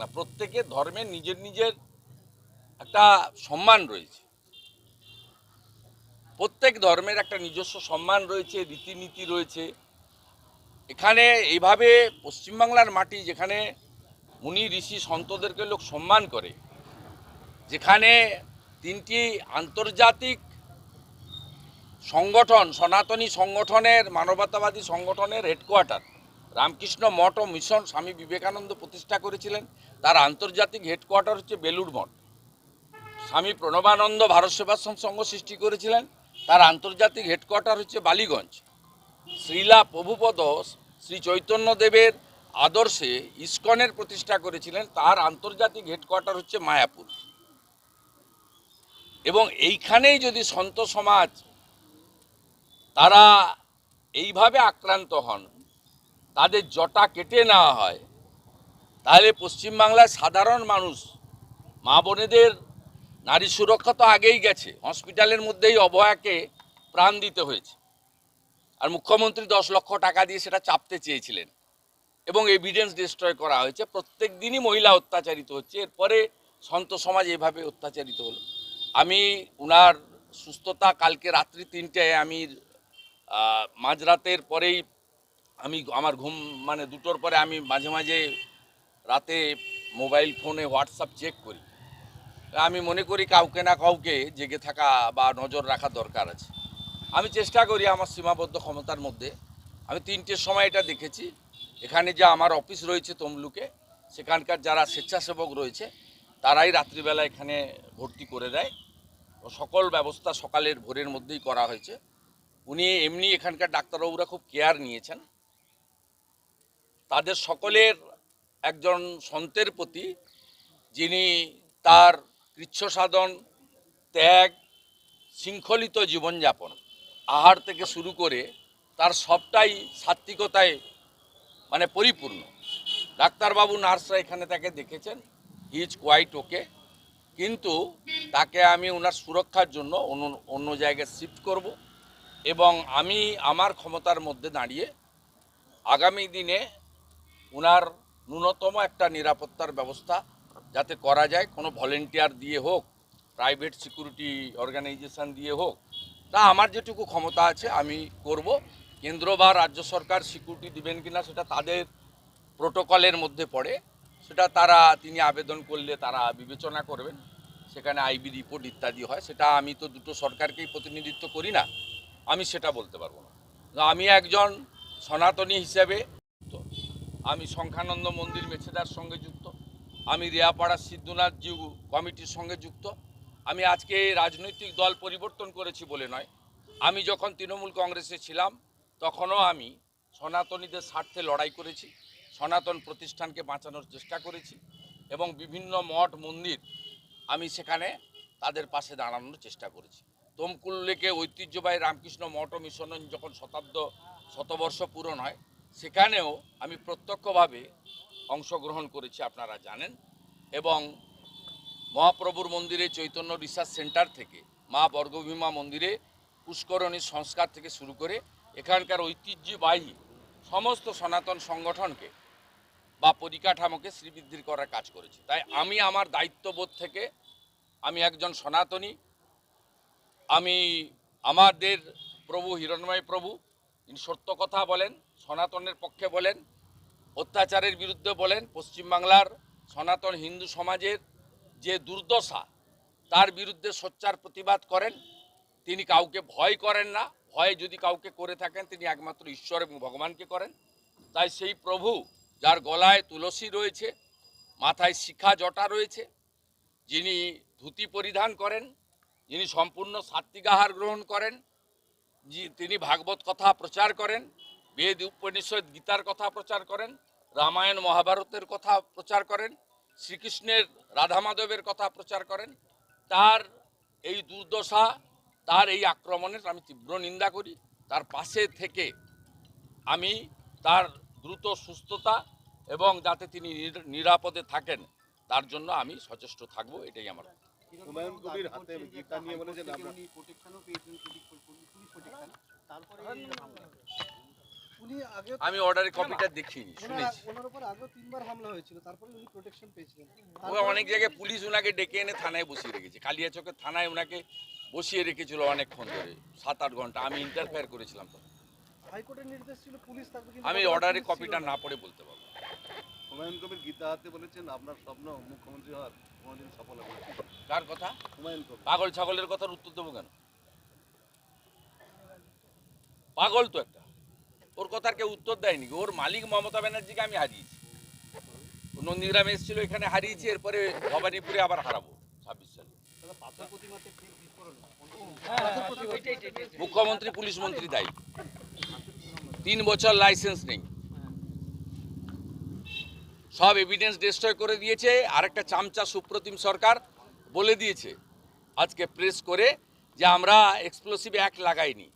না, প্রত্যেকের ধর্মের নিজের নিজের একটা সম্মান রয়েছে। প্রত্যেক ধর্মের একটা নিজস্ব সম্মান রয়েছে, রীতিনীতি রয়েছে। এখানে এইভাবে পশ্চিমবাংলার মাটি, যেখানে মুনি ঋষি সন্তদেরকে লোক সম্মান করে, যেখানে তিনটি আন্তর্জাতিক সংগঠন, সনাতনী সংগঠনের, মানবতাবাদী সংগঠনের হেডকোয়ার্টার, রামকৃষ্ণ মঠ ও মিশন স্বামী বিবেকানন্দ প্রতিষ্ঠা করেছিলেন, তার আন্তর্জাতিক হেডকোয়ার্টার হচ্ছে বেলুড় মঠ। স্বামী প্রণবানন্দ ভারত সেবাশ্রম সংঘ সৃষ্টি করেছিলেন, তার আন্তর্জাতিক হেডকোয়ার্টার হচ্ছে বালিগঞ্জ। শ্রীলা প্রভুপদ শ্রী চৈতন্যদেবের আদর্শে ইস্কনের প্রতিষ্ঠা করেছিলেন, তার আন্তর্জাতিক হেডকোয়ার্টার হচ্ছে মায়াপুর। এবং এইখানেই যদি সন্ত সমাজ তারা এইভাবে আক্রান্ত হন, তাদের জটা কেটে নেওয়া হয়, তাহলে পশ্চিমবাংলার সাধারণ মানুষ, মা বোনেদের নারী সুরক্ষা তো আগেই গেছে, হসপিটালের মধ্যেই অভয়াকে প্রাণ দিতে হয়েছে, আর মুখ্যমন্ত্রী 10 লক্ষ টাকা দিয়ে সেটা চাপতে চেয়েছিলেন এবং এভিডেন্স ডিস্ট্রয় করা হয়েছে। প্রত্যেক দিনই মহিলা অত্যাচারিত হচ্ছে, এরপরে সন্ত সমাজ এভাবে অত্যাচারিত হলো। আমি উনার সুস্থতা, কালকে রাত্রি 3টায় আমি মাঝরাতের পরেই আমি আমার ঘুম মানে 2টোর পরে আমি মাঝে মাঝে রাতে মোবাইল ফোনে হোয়াটসঅ্যাপ চেক করি। আমি মনে করি কাউকে না কাউকে জেগে থাকা বা নজর রাখা দরকার আছে। আমি চেষ্টা করি আমার সীমাবদ্ধ ক্ষমতার মধ্যে। আমি 3টের সময় এটা দেখেছি, এখানে যে আমার অফিস রয়েছে তমলুকে, সেখানকার যারা স্বেচ্ছাসেবক রয়েছে তারাই রাত্রিবেলা এখানে ভর্তি করে দেয় ও সকল ব্যবস্থা সকালের ভোরের মধ্যেই করা হয়েছে। উনি এমনি এখানকার ডাক্তারবাবুরা খুব কেয়ার নিয়েছেন। তাদের সকলের একজন সন্তের প্রতি, যিনি তার কৃচ্ছ সাধন, ত্যাগ, শৃঙ্খলিত জীবনযাপন, আহার থেকে শুরু করে তার সবটাই সাত্ত্বিকতায় মানে পরিপূর্ণ। ডাক্তারবাবু, নার্সরা এখানে তাকে দেখেছেন, হি ইজ কোয়াইট ওকে, কিন্তু তাকে আমি ওনার সুরক্ষার জন্য অন্য জায়গায় শিফট করব এবং আমি আমার ক্ষমতার মধ্যে দাঁড়িয়ে আগামী দিনে ওনার ন্যূনতম একটা নিরাপত্তার ব্যবস্থা যাতে করা যায়, কোনো ভলেন্টিয়ার দিয়ে হোক, প্রাইভেট সিকিউরিটি অর্গানাইজেশন দিয়ে হোক, তা আমার যেটুকু ক্ষমতা আছে আমি করব। কেন্দ্র বা রাজ্য সরকার সিকিউরিটি দিবেন কিনা সেটা তাদের প্রোটোকলের মধ্যে পড়ে, সেটা তিনি আবেদন করলে তারা বিবেচনা করবেন, সেখানে আইবি রিপোর্ট ইত্যাদি হয়, সেটা আমি তো দুটো সরকারকেই প্রতিনিধিত্ব করি না, আমি সেটা বলতে পারবো না। আমি একজন সনাতনী হিসেবে আমি সংখ্যানন্দ মন্দির মেছেদার সঙ্গে যুক্ত, আমি রেয়াপাড়া সিদ্ধনাথ জিউ কমিটির সঙ্গে যুক্ত। আমি আজকে রাজনৈতিক দল পরিবর্তন করেছি বলে নয়, আমি যখন তৃণমূল কংগ্রেসে ছিলাম তখনও আমি সনাতনীদের স্বার্থে লড়াই করেছি, সনাতন প্রতিষ্ঠানকে বাঁচানোর চেষ্টা করেছি এবং বিভিন্ন মঠ মন্দির আমি সেখানে তাদের পাশে দাঁড়ানোর চেষ্টা করেছি। তমকুল লেকে ঐতিহ্যবাহী রামকৃষ্ণ মঠ ও মিশন যখন শতবর্ষ পূরণ হয়, সেখানেও আমি প্রত্যক্ষভাবে অংশগ্রহণ করেছি, আপনারা জানেন। এবং মহাপ্রভুর মন্দিরে চৈতন্য রিসার্চ সেন্টার থেকে মা বর্গভীমা মন্দিরে পুষ্করণী সংস্কার থেকে শুরু করে এখানকার ঐতিহ্যবাহী সমস্ত সনাতন সংগঠনকে বা পরিকাঠামোকে শ্রীবৃদ্ধির করার কাজ করেছি। তাই আমি আমার দায়িত্ববোধ থেকে, আমি একজন সনাতনী, আমি আমাদের প্রভু হিরণ্ময় প্রভু তিনি সত্য কথা বলেন, সনাতনের পক্ষে বলেন, অত্যাচারের বিরুদ্ধে বলেন, পশ্চিমবাংলার সনাতন হিন্দু সমাজের যে দুর্দশা তার বিরুদ্ধে সোচ্চার প্রতিবাদ করেন। তিনি কাউকে ভয় করেন না, ভয় যদি কাউকে করে থাকেন তিনি একমাত্র ঈশ্বর এবং ভগবানকে করেন। তাই সেই প্রভু যার গলায় তুলসী রয়েছে, মাথায় শিখা জটা রয়েছে, যিনি ধুতি পরিধান করেন, যিনি সম্পূর্ণ সাত্ত্বিক আহার গ্রহণ করেন, তিনি ভাগবত কথা প্রচার করেন, বেদ উপনিষদ গীতার কথা প্রচার করেন, রামায়ণ মহাভারতের কথা প্রচার করেন, শ্রীকৃষ্ণের রাধা মাধবের কথা প্রচার করেন, তার এই দুর্দশা, তার এই আক্রমণের আমি তীব্র নিন্দা করি। তার পাশে থেকে আমি তার দ্রুত সুস্থতা এবং যাতে তিনি নিরাপদে থাকেন তার জন্য আমি সচেষ্ট থাকব, এটাই আমার। হুমায়ুন কবির হাতে গীতা নিয়ে বলেছেন আমরা উনি আগেও আমি অর্ডারের কপিটা দেখিনি, শুনেছি। ওনার উপর আগেও 3বার হামলা হয়েছিল, তারপরে উনি প্রোটেকশন পেয়েছিলেন। ও অনেক জায়গায় পুলিশ ওনাকে ডেকে এনে থানায় বসিয়ে রেখেছে, কালিয়াচকের থানায় ওনাকে বসিয়ে রেখেছিল অনেকক্ষণ ধরে, 7-8 ঘন্টা। আমি ইন্টারফেয়ার করেছিলাম তখন। হাইকোর্টের নির্দেশ ছিল পুলিশ থাকবে, কিন্তু আমি গতকাল অর্ডারের পুলিশ ছিল কপিটা না। না পড়ে বলতে পারবো। হুমায়ুন কবির গীতা হাতে বলেছেন আপনার স্বপ্ন মুখ্যমন্ত্রী হওয়ার কোনোদিন সফল হবে না। কার কথা? হুমায়ুন কবির। পাগল ছাগলের কথার উত্তর দেবো কেন? পাগল তো একটা, ওর কথার কেউ উত্তর দেয়নি। ওর মালিক মমতা ব্যানার্জিকে আমি হারিয়েছি। ও নন্দীগ্রামে এসেছিল, এখানে হারিয়েছি, এরপরে ভবানীপুরে আবার হারাবো 26 সালে। মুখ্যমন্ত্রী পুলিশ মন্ত্রী দায়ী, 3 বছর লাইসেন্স নেই, সব এভিডেন্স ডিস্ট্রয় করে দিয়েছে। আরেকটা চামচা সুপ্রতিম সরকার বলে দিয়েছে আজকে প্রেস করে যে আমরা এক্সপ্লোসিভ অ্যাক্ট লাগাইনি।